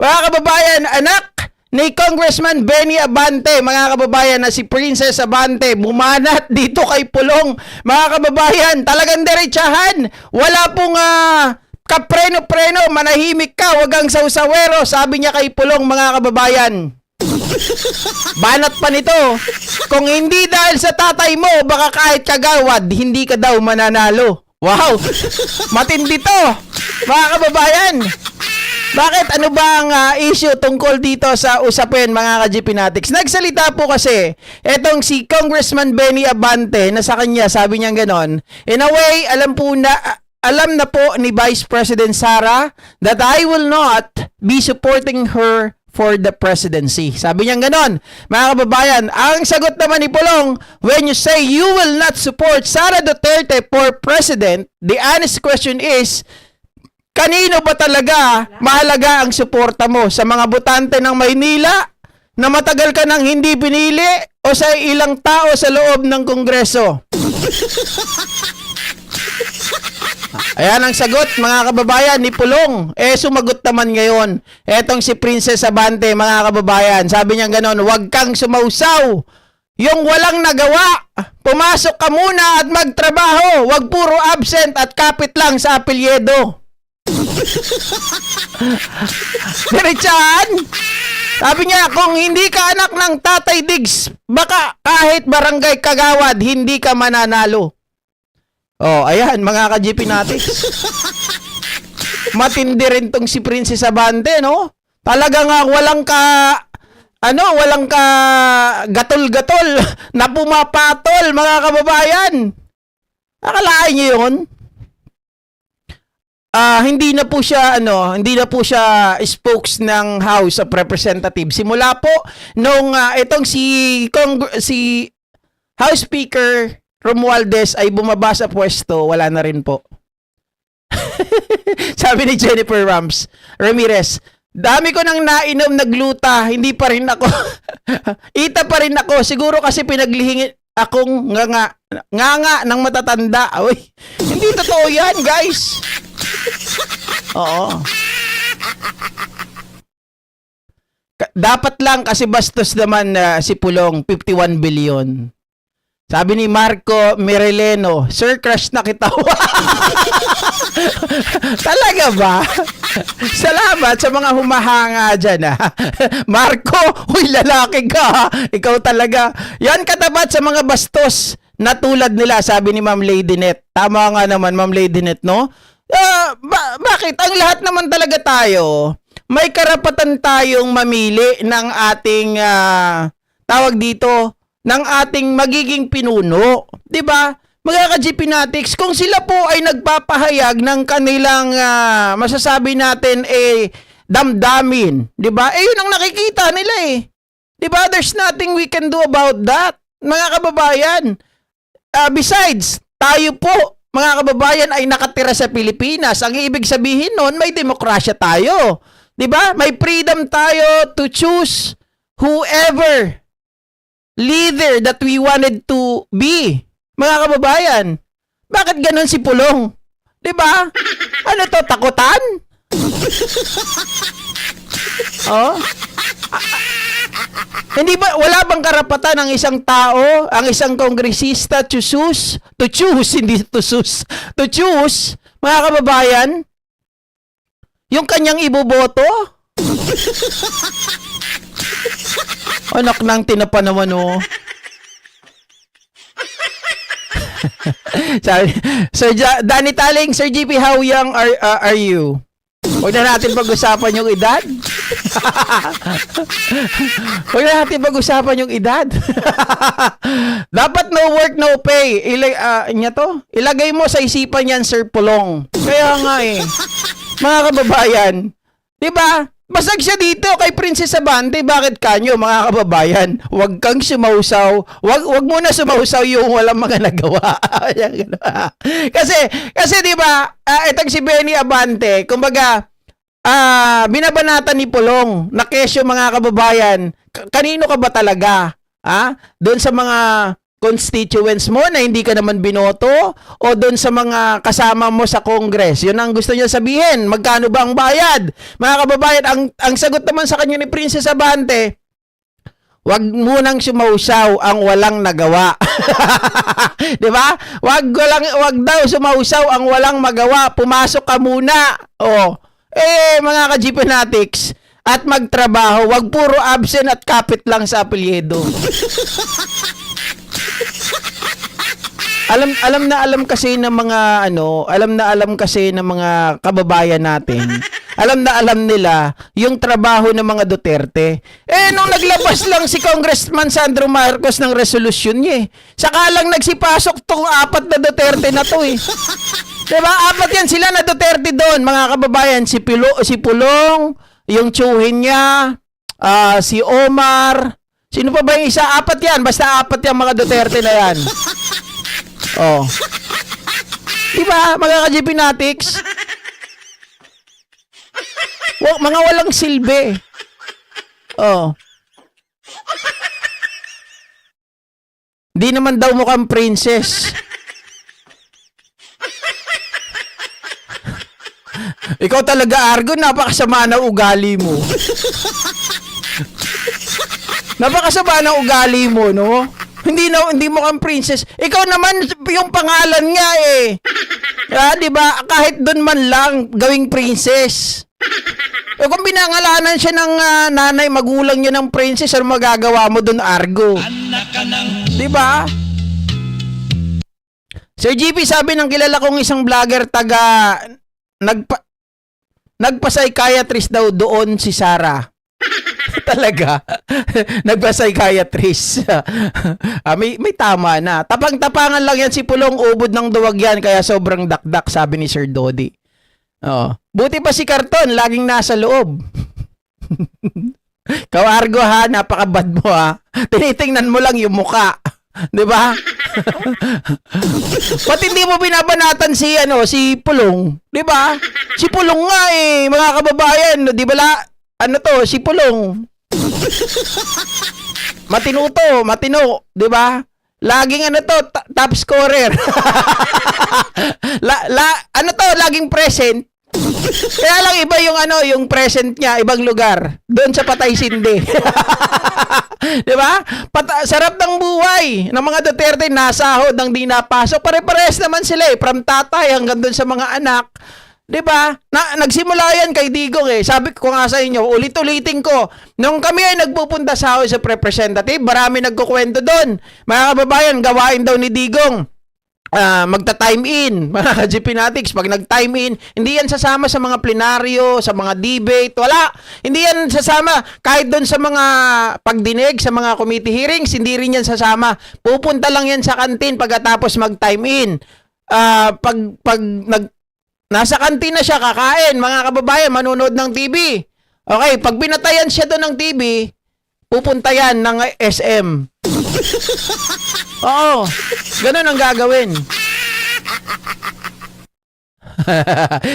Mga kababayan, anak ni Congressman Benny Abante, mga kababayan, na si Princess Abante, bumanat dito kay Pulong. Mga kababayan, talagang diretsahan. Wala pong kapreno-preno, manahimik ka, wag ang sausawero, sabi niya kay Pulong, mga kababayan. Banat pa nito. Kung hindi dahil sa tatay mo, baka kahit kagawad, hindi ka daw mananalo. Wow! Matindi to, mga kababayan. Bakit? Ano ba ang issue tungkol dito sa usapin, mga ka-GPnatics? Nagsalita po kasi etong si Congressman Benny Abante na sa kanya, sabi niya ganon. In a way, alam na po ni Vice President Sara that I will not be supporting her for the presidency. Sabi niya ganon. Mga kababayan, ang sagot naman ni Pulong, when you say you will not support Sara Duterte for president, the honest question is, kanino ba talaga mahalaga ang suporta mo? Sa mga botante ng Maynila na matagal ka nang hindi pinili o sa ilang tao sa loob ng Kongreso? Ayan ang sagot, mga kababayan, ni Pulong. Sumagot naman ngayon etong si Princess Abante, mga kababayan. Sabi niya ganon, huwag kang sumausaw. Yung walang nagawa, pumasok ka muna at magtrabaho. Huwag puro absent at kapit lang sa apelyedo. Diretsahan. Sabi niya, kung hindi ka anak ng Tatay Diggs, baka kahit barangay kagawad, hindi ka mananalo. Oh, ayan, mga ka-GPnatics. Matindi rin tong si Princess Abante, no? Talagang walang ka gatol-gatol na pumapatol, mga kababayan. Nakalain niyo yun? Hindi na po siya spokes ng House of Representatives. Simula po nung itong si House Speaker Romualdez ay bumaba sa pwesto, wala na rin po. Sabi ni Jennifer Ramirez, dami ko nang nainom, nagluta, hindi pa rin ako. Ita pa rin ako. Siguro kasi pinaglihingin akong nga ng matatanda. Uy, hindi totoo yan, guys. Oo. Dapat lang kasi bastos naman si Pulong, 51 billion. Sabi ni Marco Mireleno, Sir, crush na kita. Talaga ba? Salamat sa mga humahanga dyan, Marco, huy, lalaki ka, ikaw talaga. Yan katapat sa mga bastos na tulad nila, sabi ni Ma'am Ladynet. Tama nga naman, Ma'am Ladynet, no? Bakit? Ang lahat naman talaga tayo, may karapatan tayong mamili ng ating, tawag dito, ng ating magiging pinuno. 'Di ba? Mga ka-GPnatics, kung sila po ay nagpapahayag ng kanilang masasabi natin damdamin, 'di ba? Yun ang nakikita nila 'Di ba? There's nothing we can do about that. Mga kababayan. Besides, tayo po, mga kababayan, ay nakatira sa Pilipinas. Ang ibig sabihin noon, may demokrasya tayo. 'Di ba? May freedom tayo to choose whoever leader that we wanted to be. Mga kababayan, bakit ganun si Pulong? 'Di ba? Ano to, takutan? Oh? Hindi ba, wala bang karapatan ng isang tao, ang isang kongresista to choose, mga kababayan, yung kanyang iboboto? Anak ng tinapa naman, Sir Danny Taling, Sir GP, how young are you? Huwag na natin pag-usapan yung edad. Huwag na natin pag-usapan yung edad. Dapat no work, no pay. Ilagay mo sa isipan yan, Sir Pulong. Kaya nga mga kababayan, di ba? Basag siya dito kay Princess Abante. Bakit kanyo, mga kababayan? Huwag kang sumausaw. Huwag mo na sumausaw yung walang mga nagawa. kasi di ba, itong si Benny Abante, kumbaga, binabanatan ni Pulong na kesyo, mga kababayan. Kanino ka ba talaga? Doon sa mga constituents mo na hindi ka naman binoto o doon sa mga kasama mo sa Congress? Yun ang gusto niya sabihin. Magkano ba ang bayad? Mga kababayan, ang sagot naman sa kanya ni Princess Abante, wag munang sumausaw ang walang nagawa. 'Di ba? Wag daw sumausaw ang walang magawa. Pumasok ka muna. Oh. Mga ka-G Fanatics, at magtrabaho, wag puro absent at kapit lang sa apelyido. Alam kasi ng mga alam kasi ng mga kababayan natin. Alam nila yung trabaho ng mga Duterte. Nung naglabas lang si Congressman Sandro Marcos ng resolusyon niya, saka lang nagsipasok tong 4 na Duterte na to eh. Diba? 4 yan sila na Duterte doon, mga kababayan. Si Pulong, yung tsuhin niya, si Omar, sino pa ba yung isa? 4 yan, basta 4 yung mga Duterte na yan. Oh. Diba, mga ka-G Fanatics? Mga walang silbi. Oh. Di naman daw mukhang princess. Ikaw talaga, Argo, napakasama na ugali mo. Napakasama na ugali mo, no? Hindi mo kang princess. Ikaw naman yung pangalan nga eh. 'Di ba? Kahit doon man lang gawing princess. Kung binangalanan siya ng nanay, magulang niya ng princess, ano magagawa mo doon, Argo? 'Di ba? Sir GP, sabi ng kilala kong isang vlogger nagpa-psychiatrist daw doon si Sarah. Talaga. Nagpa-psychiatrist. May tama na. Tapang-tapangan lang yan si Pulong, ubod ng duwag yan, kaya sobrang dakdak, sabi ni Sir Dodi. Oh. Buti pa si Karton, laging nasa loob. Kawargo ha, napakabad mo ha. Tinitingnan mo lang yung muka. 'Di ba? Pati hindi mo binabanatan si Pulong, 'di ba? Si Pulong nga mga kababayan, 'di ba? Si Pulong. Matino, 'di ba? Laging top scorer. Laging present. Kaya lang iba yung present niya, ibang lugar. Doon sa Patay Sindi. 'Di ba? Sarap ng buhay ng mga Duterte, nasahod ng di napasok. Pare-pares naman sila from tatay hanggang doon sa mga anak. 'Di ba? Nagsimula yan kay Digong eh. Sabi ko nga sa inyo, ulit-ulitin ko. Nung kami ay nagpupunta sa House of Representative, marami nagkukwento doon. Mga kababayan, gawain daw ni Digong. Magta-time in, mga ka-G Fanatics, pag nag-time in, hindi yan sasama sa mga plenaryo, sa mga debate, wala. Hindi yan sasama kahit doon sa mga pagdinig, sa mga committee hearings, hindi rin yan sasama. Pupunta lang yan sa kantin pagkatapos mag-time in. Nasa kantin na siya, kakain, mga kababayan, manonood ng TV. Okay, pag binatayan siya doon ng TV, pupunta yan ng SM. Oo, ganun ang gagawin.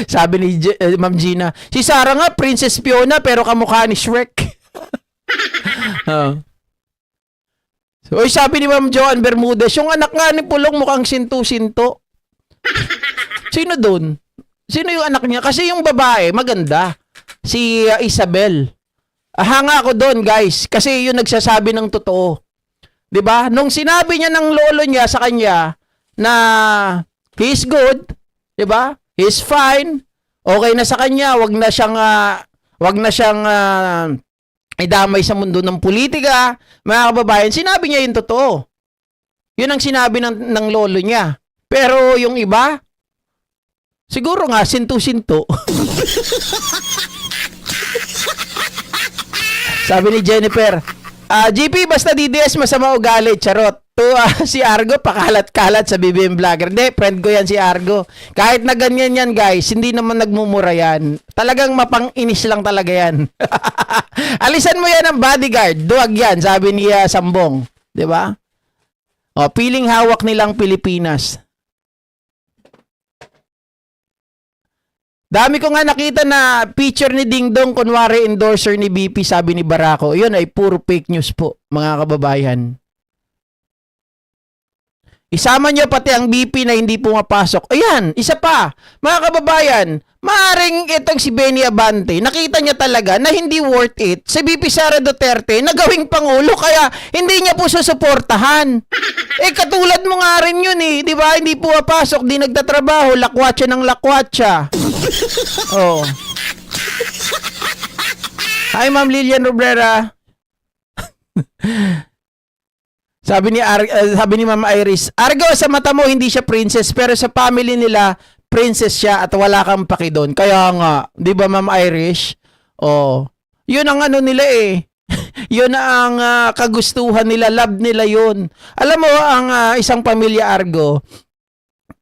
Sabi ni Ma'am Gina, si Sarah nga, Princess Fiona, pero kamukha ni Shrek. So, sabi ni Ma'am Joan Bermudez, yung anak nga ni Pulong mukhang sinto-sinto. Sino doon? Sino yung anak niya? Kasi yung babae, maganda. Si Isabel. Hanga ako doon, guys. Kasi yung nagsasabi ng totoo. 'Di ba? Nung sinabi niya ng lolo niya sa kanya na he's good, 'di ba? He's fine. Okay na sa kanya, wag na siyang idamay sa mundo ng politika. Mga kababayan, sinabi niya yung totoo. 'Yun ang sinabi ng lolo niya. Pero yung iba, siguro nga sinto-sinto. Sabi ni Jennifer, GP, basta DDS masama ugali, charot. Si Argo, pakalat-kalat sa BBM Vlogger. Hindi, friend ko yan si Argo. Kahit na ganyan yan, guys, hindi naman nagmumura yan. Talagang mapang-inis lang talaga yan. Alisan mo yan ng bodyguard. Duwag yan, sabi ni Sambong. 'Di ba? Piling hawak nilang Pilipinas. Dami ko nga nakita na picture ni Ding Dong, kunwari endorser ni BP, sabi ni Barako. Yun ay puro fake news po, mga kababayan. Isama nyo pati ang BP na hindi pumapasok. Ayan, isa pa. Mga kababayan, maaring itong si Benny Abante, nakita niya talaga na hindi worth it si BP Sara Duterte na gawing Pangulo kaya hindi niya po susuportahan. Katulad mo nga rin yun di ba? Hindi pumapasok, di nagtatrabaho, lakwatsa ng lakwatsa. Oh. Hi, Ma'am Lilian Robrera. Sabi ni Ma'am Iris, Argo, sa mata mo hindi siya princess pero sa family nila princess siya at wala kang paki doon. Kaya nga, 'di ba Ma'am Irish? Oh. 'Yun ang ano nila Yun ang kagustuhan nila, love nila 'yun. Alam mo ang isang pamilya Argo,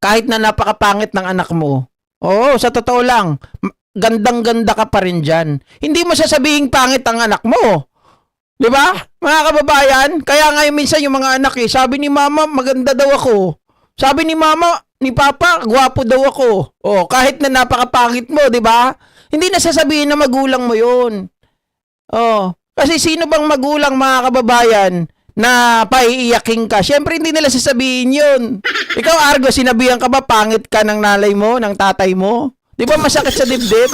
kahit na napakapangit ng anak mo. Sa totoo lang, gandang-ganda ka pa rin diyan. Hindi mo sasabihin pangit ang anak mo. 'Di ba? Mga kababayan, kaya ngayon minsan yung mga anak sabi ni mama, maganda daw ako. Sabi ni mama, ni papa, gwapo daw ako. Kahit na napakapangit mo, 'di ba? Hindi na sasabihin na magulang mo 'yun. Kasi sino bang magulang, mga kababayan, na paiiyakin ka? Syempre hindi nila sasabihin 'yun. Ikaw Argo, sinabihan ka ba pangit ka ng nanay mo, ng tatay mo? 'Di ba masakit sa dibdib?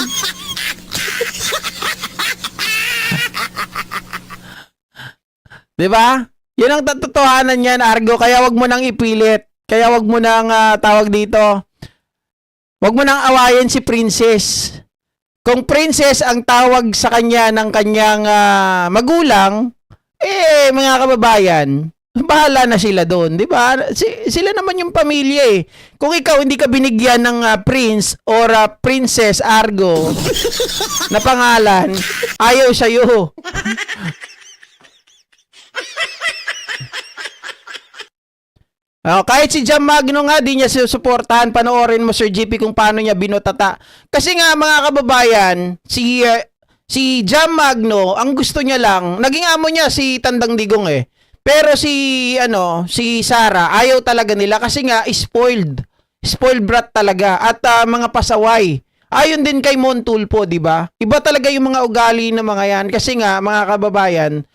'Di ba? 'Yun ang totohanan niyan, Argo, kaya wag mo nang ipilit. Kaya wag mo nang tawag dito. Wag mo nang awayin si Princess. Kung Princess ang tawag sa kanya ng kanyang magulang, mga kababayan, bahala na sila doon, 'di ba? Sila naman yung pamilya Kung ikaw hindi ka binigyan ng prince or princess Argo na pangalan, ayaw sa'yo. Kahit si Jam Magno nga, di niya susuportahan. Panoorin mo, Sir GP, kung paano niya binutata. Kasi nga, mga kababayan, si Jam Magno, ang gusto niya lang, naging amo niya si Tandang Digong Pero si Sara, ayaw talaga nila kasi nga, spoiled. Spoiled brat talaga. At mga pasaway. Ayon din kay Montulpo, di ba? Iba talaga yung mga ugali ng mga yan. Kasi nga, mga kababayan,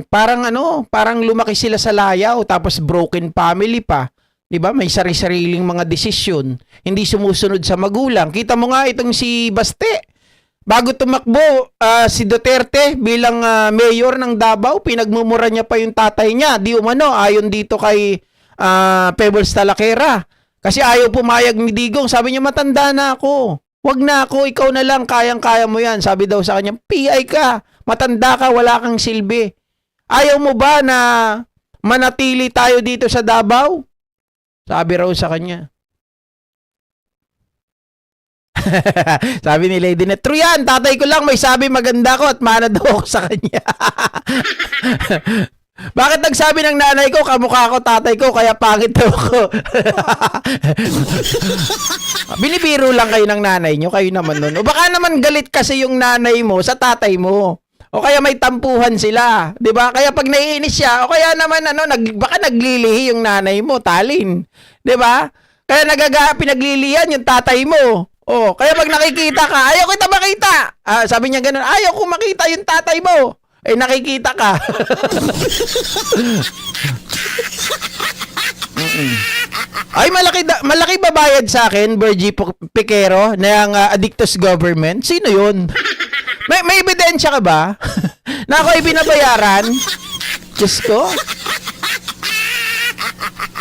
parang lumaki sila sa layaw tapos broken family pa. 'Di ba? May sari-sariling mga desisyon, hindi sumusunod sa magulang. Kita mo nga itong si Baste. Bago tumakbo si Duterte bilang mayor ng Davao, pinagmumura niya pa yung tatay niya. Di umano ayon dito kay Pebbles Talakera. Kasi ayaw pumayag ni Digong. Sabi niya, matanda na ako. Wag na ako, ikaw na lang, kayang-kaya mo yan. Sabi daw sa kanya, PI ka. Matanda ka, wala kang silbi. Ayaw mo ba na manatili tayo dito sa Davao? Sabi raw sa kanya. Sabi ni Lady Net, true yan, tatay ko lang may sabi maganda ko at mana daw ako sa kanya. Bakit nagsabi ng nanay ko, kamukha ko tatay ko, kaya pangit daw ako? Binibiro lang kayo ng nanay nyo, kayo naman nun. O baka naman galit kasi yung nanay mo sa tatay mo. O kaya may tampuhan sila, 'di ba? Kaya pag naiinis siya, o kaya naman baka naglilihi yung nanay mo, talin, 'di ba? Kaya pinaglilihan yung tatay mo. Kaya pag nakikita ka, ayaw kita makita. Sabi niya ganoon, ayaw ko makita yung tatay mo. Nakikita ka. Ay, malaki babayad sa akin, Bergie Piquero, ng Addictus Government. Sino yun? May ebidensya ka ba? Na ako ay binabayaran? Diyos ko.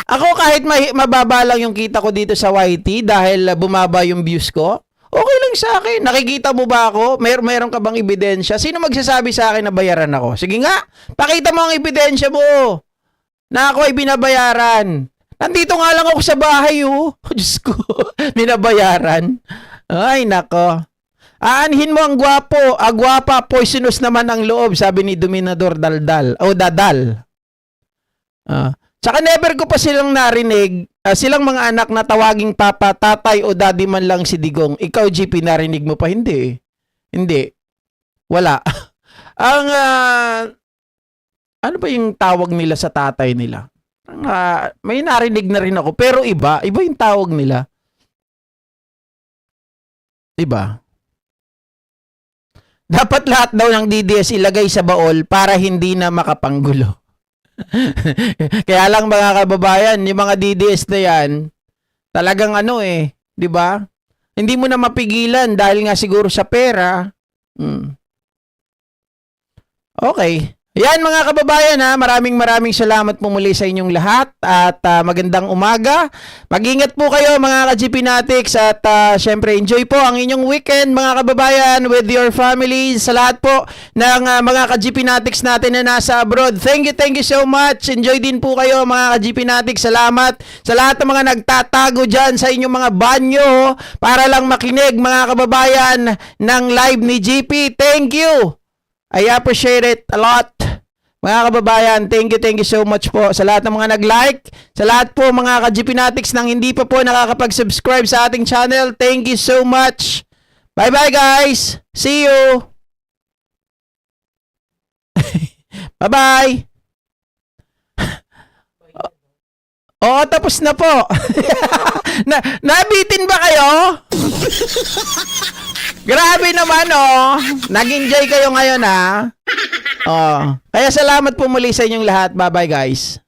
Ako kahit mababa lang yung kita ko dito sa YT dahil bumaba yung views ko, okay lang sa akin. Nakikita mo ba ako? Meron ka bang ebidensya? Sino magsasabi sa akin na bayaran ako? Sige nga, pakita mo ang ebidensya mo na ako ay binabayaran. Nandito nga lang ako sa bahay, Diyos ko, binabayaran. Ay, nako. Aanhin mo ang gwapo. Gwapa, poisonous naman ang loob, sabi ni Dominador Daldal. Dadal. Tsaka never ko pa silang narinig, silang mga anak na tawaging papa, tatay o daddy man lang si Digong. Ikaw, GP, narinig mo pa? Hindi. Hindi. Wala. Ano ba yung tawag nila sa tatay nila? May narinig na rin ako, pero iba yung tawag nila. Iba. Dapat lahat daw ng DDS ilagay sa baol para hindi na makapanggulo. Kaya lang mga kababayan, yung mga DDS na yan, talagang ano eh, 'di ba? Hindi mo na mapigilan dahil nga siguro sa pera. Hmm. Okay. Yan mga kababayan ha, maraming salamat po muli sa inyong lahat at magandang umaga. Mag-ingat po kayo mga ka-GP Natics at syempre enjoy po ang inyong weekend mga kababayan with your families. Sa lahat po ng mga ka-GP Natics natin na nasa abroad. Thank you so much. Enjoy din po kayo mga ka-GP Natics. Salamat sa lahat ng mga nagtatago dyan sa inyong mga banyo para lang makinig mga kababayan ng live ni GP. Thank you. I appreciate it a lot. Mga kababayan, thank you so much po sa lahat ng mga nag-like, sa lahat po mga ka-GP Natics nang hindi pa po nakakapag-subscribe sa ating channel. Thank you so much. Bye-bye guys. See you. Bye-bye. Oo, tapos na po. Nabitin ba kayo? Grabe naman oh. Nag-enjoy kayo ngayon ha. Oh. Kaya salamat po muli sa inyong lahat. Bye-bye guys.